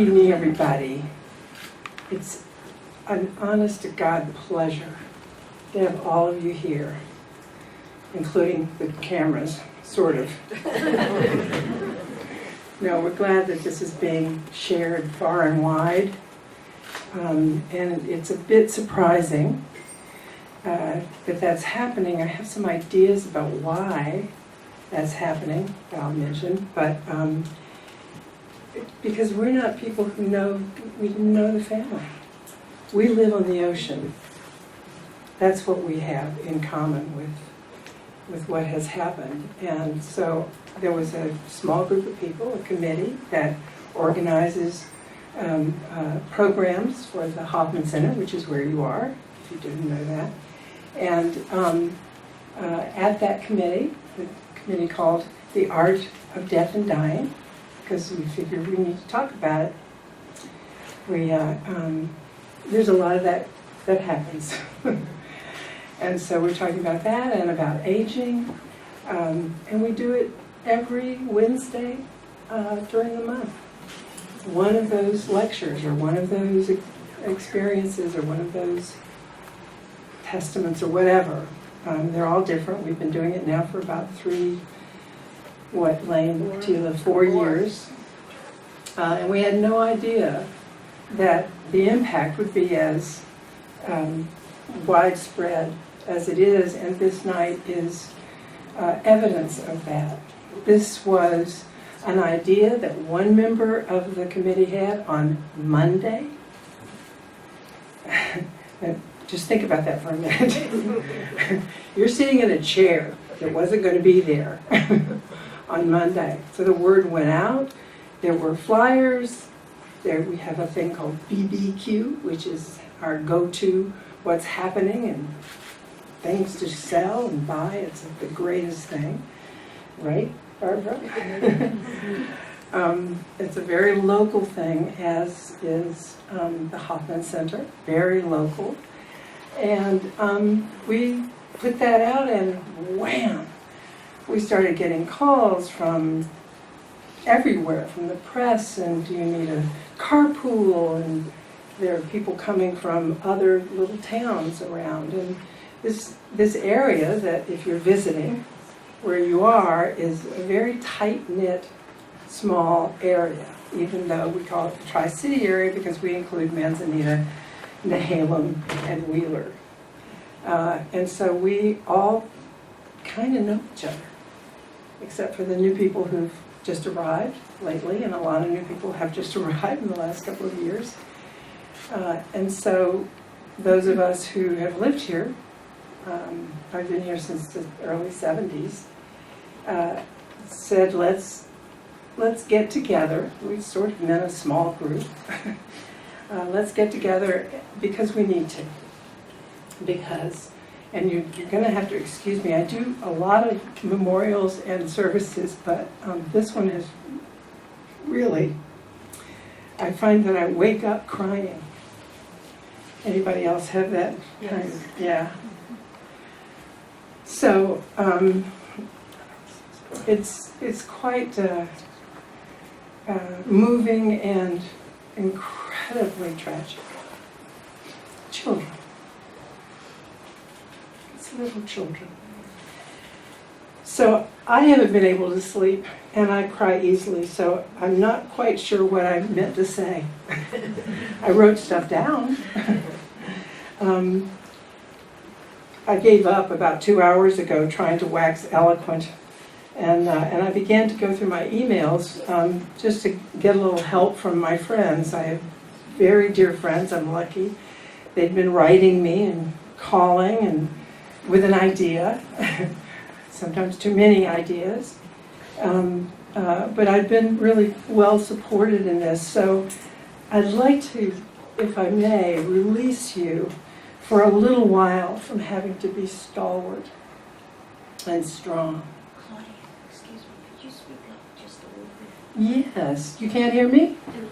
evening, everybody. It's an honest-to-God pleasure to have all of you here, including the cameras, sort of. No, we're glad that this is being shared far and wide, and it's a bit surprising that that's happening. I have some ideas about why that's happening, that I'll mention, but because we're not people who we didn't know the family. We live on the ocean. That's what we have in common with what has happened. And so there was a small group of people, a committee that organizes programs for the Hoffman Center, which is where you are, if you didn't know that. And at that committee, the committee called The Art of Death and Dying, because we figured we need to talk about it. There's a lot of that happens. And so we're talking about that and about aging. And we do it every Wednesday during the month. One of those lectures or one of those experiences or one of those testaments or whatever. They're all different. We've been doing it now for about 4 years. And we had no idea that the impact would be as widespread as it is, and this night is evidence of that. This was an idea that one member of the committee had on Monday. Just think about that for a minute. You're sitting in a chair that wasn't going to be there on Monday. So the word went out. There were flyers. There we have a thing called BBQ, which is our go-to what's happening and things to sell and buy. It's the greatest thing. Right, Barbara? It's a very local thing, as is the Hoffman Center. Very local. And we put that out and wham! We started getting calls from everywhere, from the press, and do you need a carpool? And there are people coming from other little towns around. And this area that, if you're visiting, where you are, is a very tight-knit, small area, even though we call it the Tri-City area because we include Manzanita, Nehalem, and Wheeler. And so we all kind of know each other, except for the new people who've just arrived lately, and a lot of new people have just arrived in the last couple of years. And so those of us who have lived here, I've been here since the early 70s, said let's get together. We sort of met a small group. Let's get together because we need to. Because, and you're going to have to excuse me, I do a lot of memorials and services, but this one is really, I find that I wake up crying. Anybody else have that? Yes. Kind of, yeah. So it's quite moving and incredibly tragic. Children. It's little children. So I haven't been able to sleep, and I cry easily, so I'm not quite sure what I meant to say. I wrote stuff down. I gave up about 2 hours ago trying to wax eloquent, and I began to go through my emails just to get a little help from my friends. I have very dear friends, I'm lucky. They'd been writing me and calling and with an idea, sometimes too many ideas. But I've been really well supported in this, so I'd like to, if I may, release you for a little while from having to be stalwart and strong. Claudia, excuse me, could you speak up just a little bit? Yes, you can't hear me? In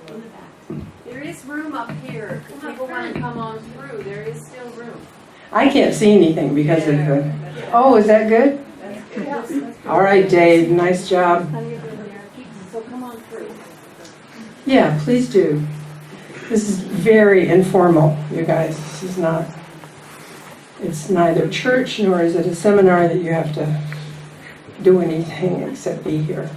the back. There is room up here. If people want to come on through, there is still room. I can't see anything because of the... Oh, is that good? That's good. Yes. All right, Dave, nice job. So come on through. Yeah, please do. This is very informal, you guys. This is not, it's neither church nor is it a seminar that you have to do anything except be here.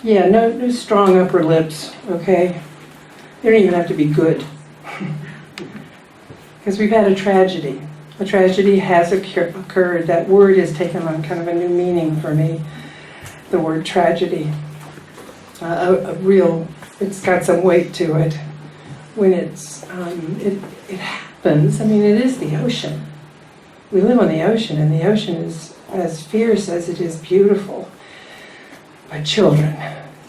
Yeah, no strong upper lips, okay? They don't even have to be good. Because we've had a tragedy. A tragedy has occurred. That word has taken on kind of a new meaning for me, the word tragedy. It's got some weight to it. When it happens, I mean, it is the ocean. We live on the ocean, and the ocean is as fierce as it is beautiful. But children,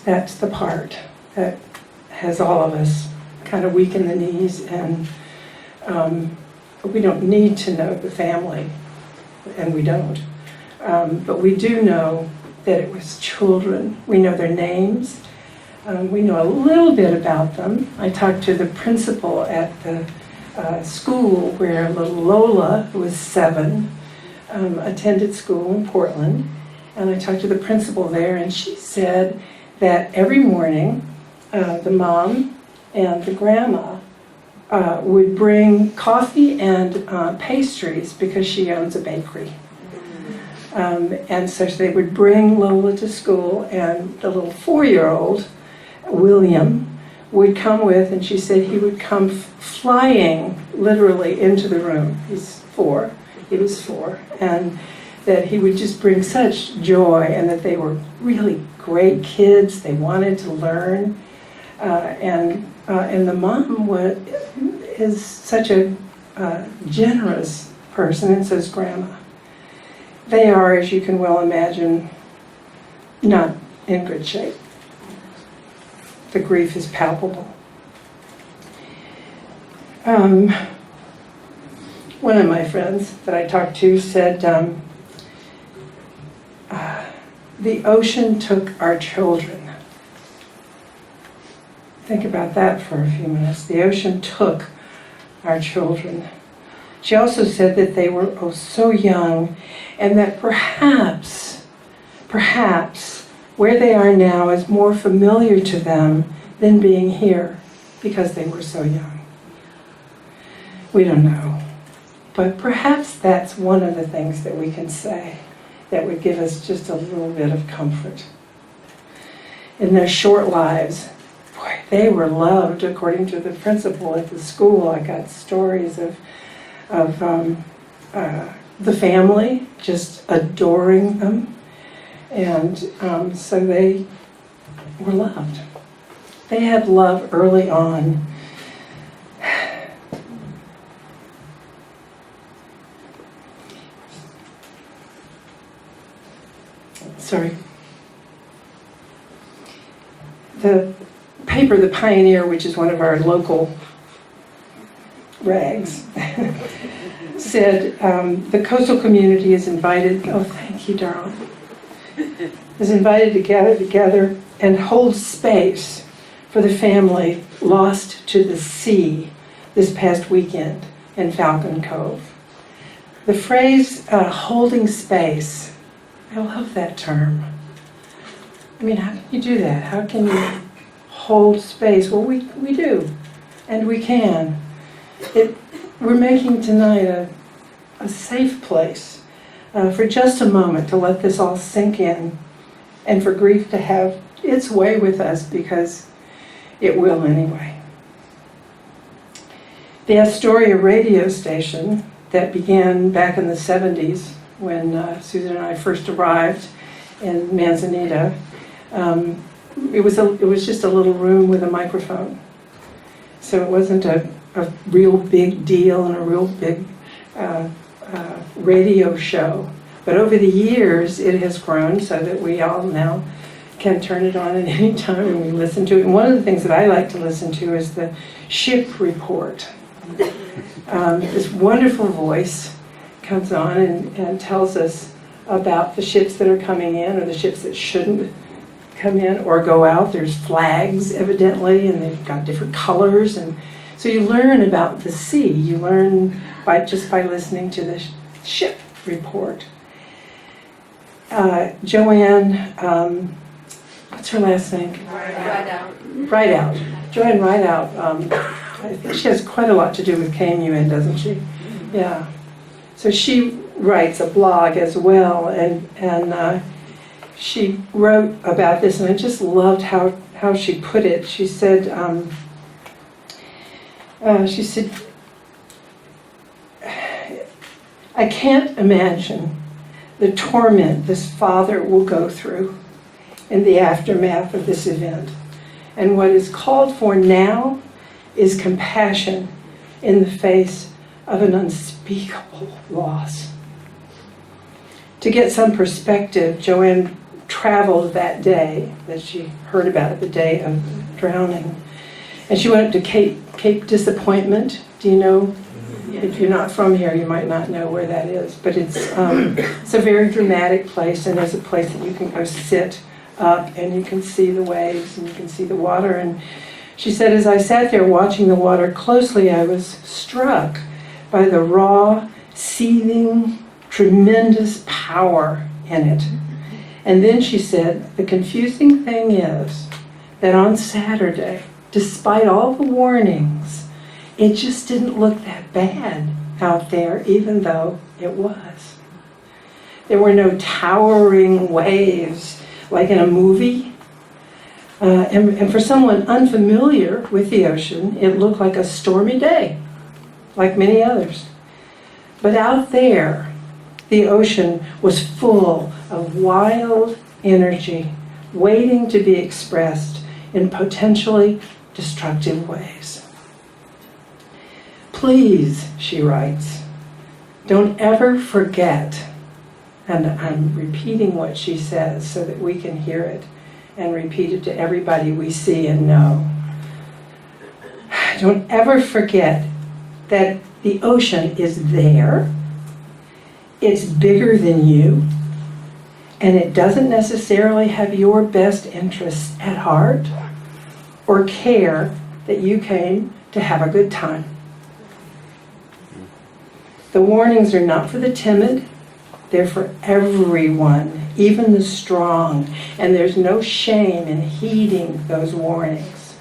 that's the part that has all of us kind of weak in the knees, and we don't need to know the family, and we don't. But we do know that it was children. We know their names. We know a little bit about them. I talked to the principal at the school where little Lola, who was 7, attended school in Portland. And I talked to the principal there, and she said that every morning the mom and the grandma would bring coffee and pastries because she owns a bakery. And so they would bring Lola to school, and the little 4-year-old, William, would come with, and she said he would come flying literally into the room. He's 4. He was 4. And that he would just bring such joy, and that they were really great kids. They wanted to learn. And the mom is such a generous person, and so is Grandma. They are, as you can well imagine, not in good shape. The grief is palpable. One of my friends that I talked to said, the ocean took our children. Think about that for a few minutes. The ocean took our children. She also said that they were so young, and that perhaps, where they are now is more familiar to them than being here because they were so young. We don't know. But perhaps that's one of the things that we can say that would give us just a little bit of comfort. In their short lives, boy, they were loved according to the principal at the school. I got stories of the family just adoring them. And so they were loved. They had love early on. Sorry. The paper, The Pioneer, which is one of our local rags, said the coastal community is invited, oh thank you darling, is invited to gather together and hold space for the family lost to the sea this past weekend in Falcon Cove. The phrase holding space, I love that term. I mean, how can you do that? How can you hold space? Well, we do, and we can. We're making tonight a safe place for just a moment to let this all sink in, and for grief to have its way with us, because it will anyway. The Astoria radio station that began back in the 70s when Susan and I first arrived in Manzanita, it was just a little room with a microphone. So it wasn't a real big deal and a real big radio show. But over the years, it has grown so that we all now can turn it on at any time and we listen to it. And one of the things that I like to listen to is the ship report. This wonderful voice comes on and tells us about the ships that are coming in or the ships that shouldn't come in or go out. There's flags, evidently, and they've got different colors. And so you learn about the sea. You learn just by listening to the ship report. Joanne, what's her last name? Rideout. Joanne Rideout. I think she has quite a lot to do with KMUN, doesn't she? Yeah. So she writes a blog as well, and she wrote about this, and I just loved how she put it. She said, I can't imagine the torment this father will go through in the aftermath of this event. And what is called for now is compassion in the face of an unspeakable loss. To get some perspective, Joanne traveled that day that she heard about it, the day of drowning. And she went up to Cape Disappointment. Do you know? If you're not from here, you might not know where that is. But it's a very dramatic place, and there's a place that you can go sit up, and you can see the waves, and you can see the water. And she said, as I sat there watching the water closely, I was struck by the raw, seething, tremendous power in it. And then she said, the confusing thing is that on Saturday, despite all the warnings, it just didn't look that bad out there, even though it was. There were no towering waves like in a movie. And for someone unfamiliar with the ocean, it looked like a stormy day, like many others. But out there, the ocean was full of wild energy, waiting to be expressed in potentially destructive ways. Please, she writes, don't ever forget, and I'm repeating what she says so that we can hear it and repeat it to everybody we see and know. Don't ever forget that the ocean is there, it's bigger than you, and it doesn't necessarily have your best interests at heart or care that you came to have a good time. The warnings are not for the timid, they're for everyone, even the strong, and there's no shame in heeding those warnings.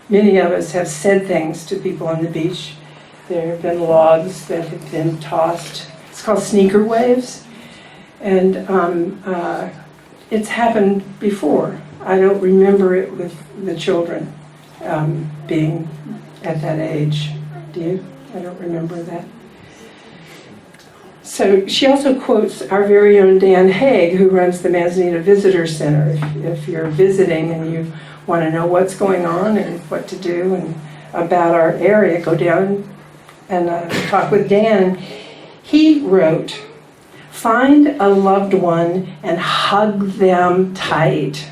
Many of us have said things to people on the beach. There have been logs that have been tossed. It's called sneaker waves, and it's happened before. I don't remember it with the children being at that age. Do you? I don't remember that. So she also quotes our very own Dan Haig, who runs the Manzanita Visitor Center. If you're visiting and you want to know what's going on and what to do and about our area, go down and talk with Dan. He wrote, find a loved one and hug them tight.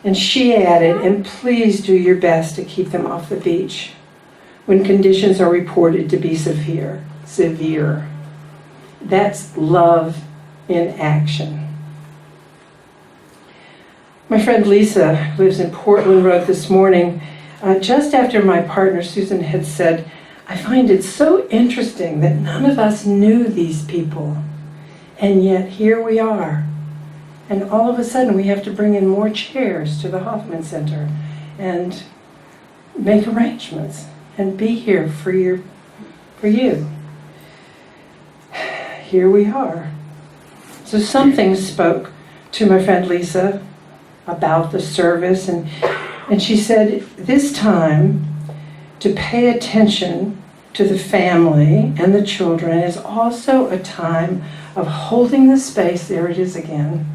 And she added, and please do your best to keep them off the beach when conditions are reported to be severe. That's love in action. My friend Lisa, who lives in Portland, wrote this morning, just after my partner Susan had said, I find it so interesting that none of us knew these people, and yet here we are. And all of a sudden we have to bring in more chairs to the Hoffman Center and make arrangements and be here for you. Here we are. So something spoke to my friend Lisa about the service, and she said, this time to pay attention to the family and the children is also a time of holding the space, there it is again,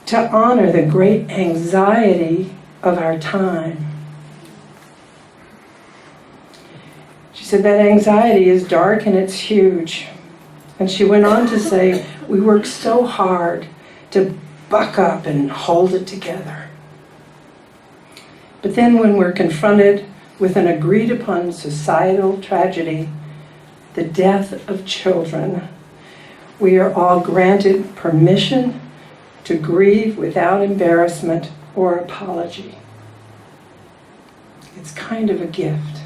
to honor the great anxiety of our time. She said that anxiety is dark and it's huge. And she went on to say, we work so hard to buck up and hold it together. But then when we're confronted with an agreed upon societal tragedy, the death of children, we are all granted permission to grieve without embarrassment or apology. It's kind of a gift.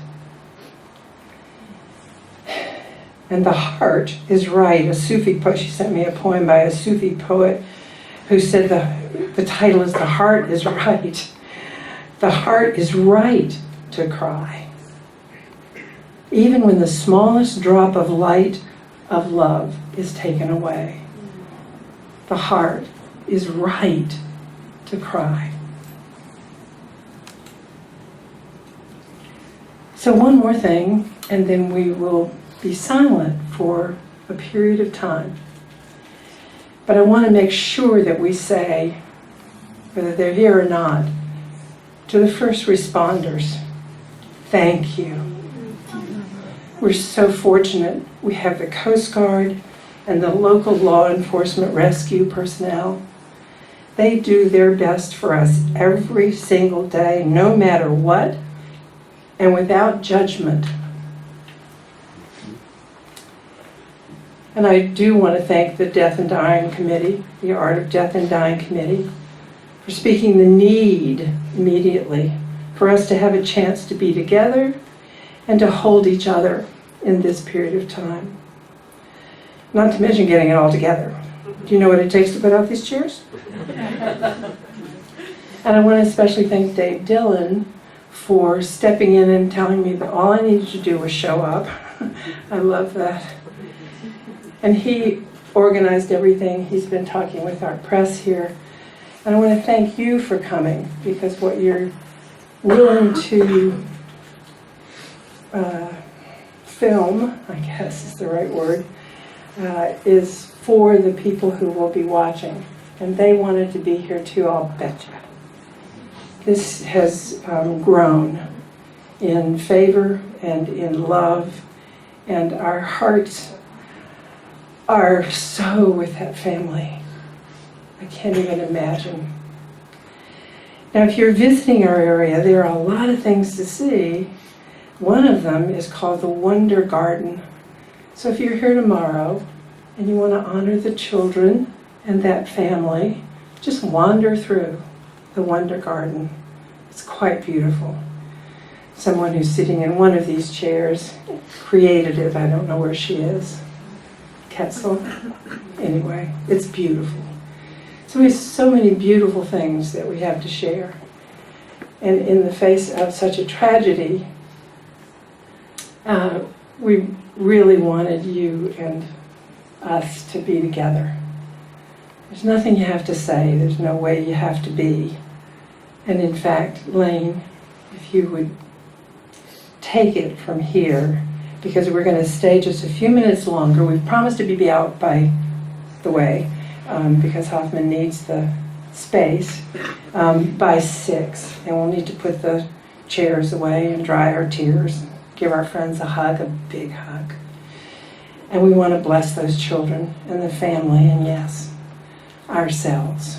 and the heart is right. A Sufi poet, she sent me a poem by a Sufi poet who said the title is The Heart is Right. The heart is right to cry. Even when the smallest drop of light of love is taken away, the heart is right to cry. So one more thing, and then we will be silent for a period of time. But I want to make sure that we say, whether they're here or not, to the first responders, thank you. We're so fortunate. We have the Coast Guard and the local law enforcement rescue personnel. They do their best for us every single day, no matter what, and without judgment. And I do want to thank the Death and Dying Committee, the Art of Death and Dying Committee, for speaking the need immediately for us to have a chance to be together and to hold each other in this period of time. Not to mention getting it all together. Do you know what it takes to put out these chairs? And I want to especially thank Dave Dillon for stepping in and telling me that all I needed to do was show up. I love that. And he organized everything. He's been talking with our press here. And I want to thank you for coming, because what you're willing to film, I guess is the right word, is for the people who will be watching. And they wanted to be here too, I'll bet you. This has grown in favor and in love, and our hearts are so with that family. I can't even imagine. Now, if you're visiting our area, there are a lot of things to see. One of them is called the Wonder Garden. So if you're here tomorrow and you want to honor the children and that family, just wander through the Wonder Garden. It's quite beautiful. Someone who's sitting in one of these chairs created it. I don't know where she is. Ketzel. Anyway, it's beautiful. So we have so many beautiful things that we have to share. And in the face of such a tragedy, we really wanted you and us to be together. There's nothing you have to say. There's no way you have to be. And in fact, Lane, if you would take it from here, because we're going to stay just a few minutes longer. We've promised to be out by the way, because Hoffman needs the space, by 6. And we'll need to put the chairs away and dry our tears, give our friends a hug, a big hug. And we want to bless those children and the family, and yes, ourselves.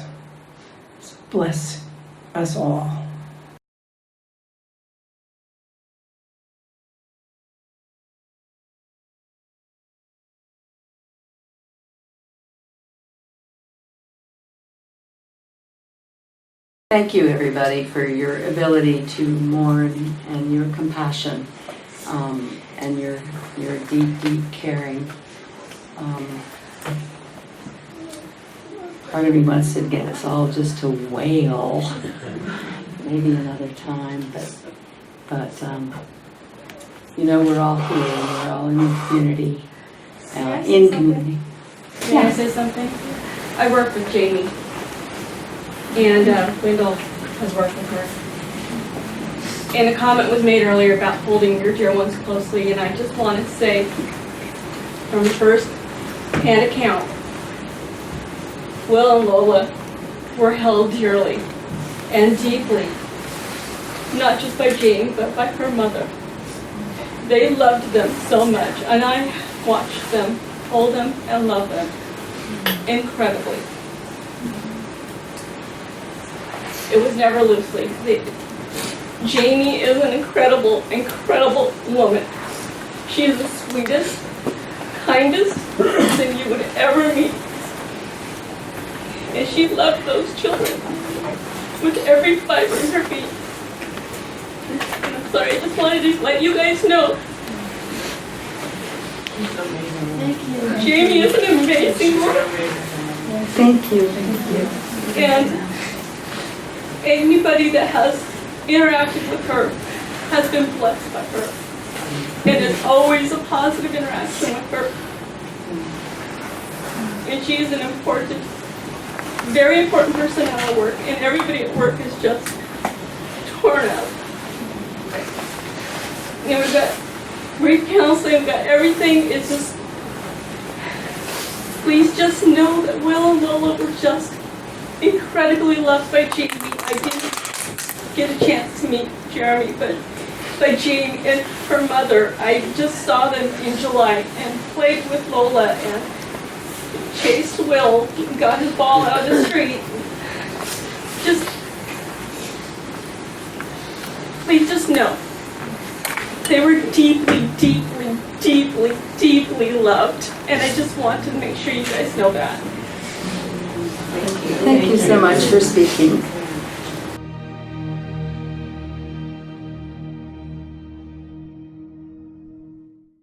So bless us all. Thank you, everybody, for your ability to mourn and your compassion and your deep, deep caring. Part of me wants to get us all just to wail, maybe another time, but you know, we're all here, we're all in the community, in community. Can I say something? I work with Jamie, and Wendell has worked with her. And a comment was made earlier about holding your dear ones closely, and I just want to say, from first-hand account, Will and Lola were held dearly and deeply, not just by Jamie, but by her mother. They loved them so much, and I watched them, hold them, and love them incredibly. It was never loosely. Jamie is an incredible, incredible woman. She is the sweetest, kindest person you would ever meet. And she loved those children with every fiber in her being. And I'm sorry, I just wanted to let you guys know Jamie is an amazing woman. Thank you. And anybody that has interacted with her has been blessed by her. And it's always a positive interaction with her. And she is an important, very important person at our work, and everybody at work is just torn up. And we've got grief counseling, we've got everything. It's just, please just know that Will and Lola were just incredibly loved by Jamie. I didn't get a chance to meet Jeremy, but by Jamie and her mother, I just saw them in July and played with Lola and chased Will, got his ball out of the street. Just, please just know, they were deeply, deeply, deeply, deeply loved. And I just wanted to make sure you guys know that. Thank you so much for speaking.